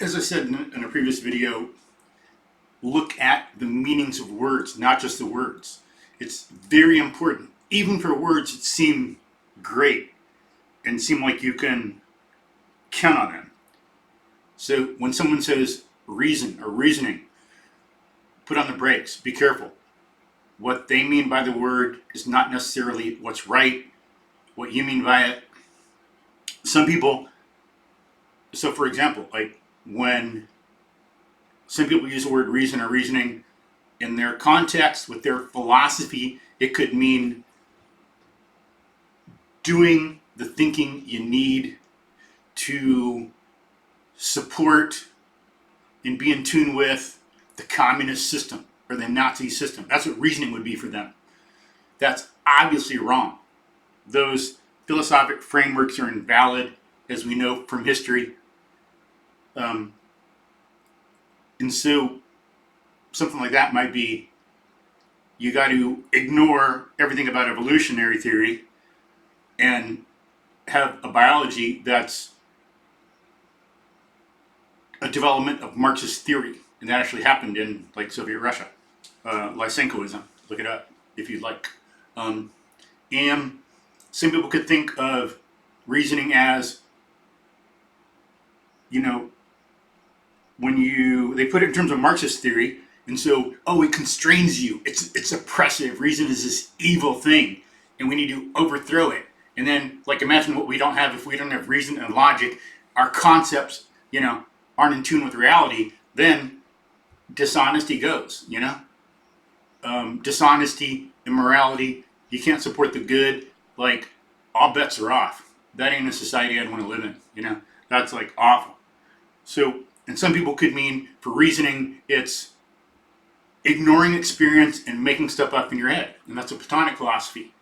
As I said in a previous video, look at the meanings of words, not just the words. It's very important, even for words that seem great and seem like you can count on them. So when someone says reason or reasoning, put on the brakes, be careful. What they mean by the word is not necessarily what's right, what you mean by it. Some people, so for example, like when some people use the word reason or reasoning in their context with their philosophy, it could mean doing the thinking you need to support and be in tune with the communist system or the Nazi system. That's what reasoning would be for them. That's obviously wrong. Those philosophic frameworks are invalid, as we know from history. And so something like that might be, you got to ignore everything about evolutionary theory and have a biology that's a development of Marxist theory. And that actually happened in like Soviet Russia. Lysenkoism, look it up if you'd like. And some people could think of reasoning as, when they put it in terms of Marxist theory, and so, it constrains you. It's oppressive. Reason is this evil thing, and we need to overthrow it. And then, like, imagine what we don't have if we don't have reason and logic. Our concepts, aren't in tune with reality. Then dishonesty goes. Dishonesty, immorality. You can't support the good. Like, all bets are off. That ain't a society I'd want to live in. That's like awful. So, and some people could mean for reasoning, it's ignoring experience and making stuff up in your head. And that's a Platonic philosophy.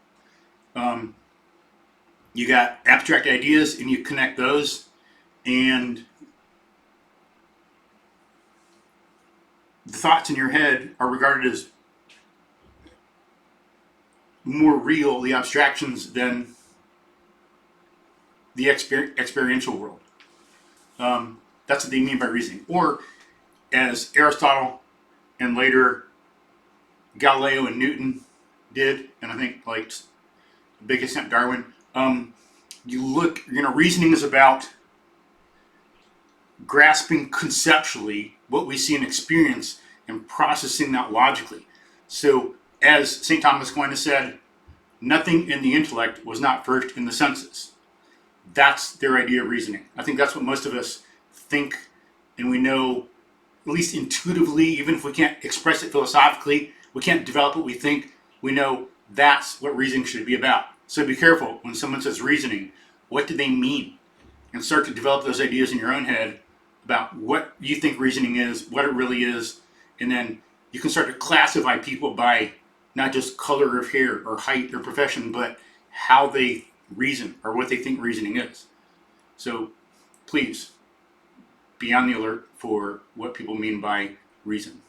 You got abstract ideas and you connect those, and the thoughts in your head are regarded as more real, the abstractions, than the experiential world. That's what they mean by reasoning. Or, as Aristotle and later Galileo and Newton did, and I think like big extent Darwin, reasoning is about grasping conceptually what we see and experience and processing that logically. So, as St. Thomas Aquinas said, nothing in the intellect was not first in the senses. That's their idea of reasoning. I think that's what most of us think, and we know, at least intuitively, even if we can't express it philosophically, we can't develop what we think, we know that's what reasoning should be about. So be careful when someone says reasoning, what do they mean? And start to develop those ideas in your own head about what you think reasoning is, what it really is, and then you can start to classify people by not just color of hair or height or profession, but how they reason or what they think reasoning is. So please be on the alert for what people mean by reason.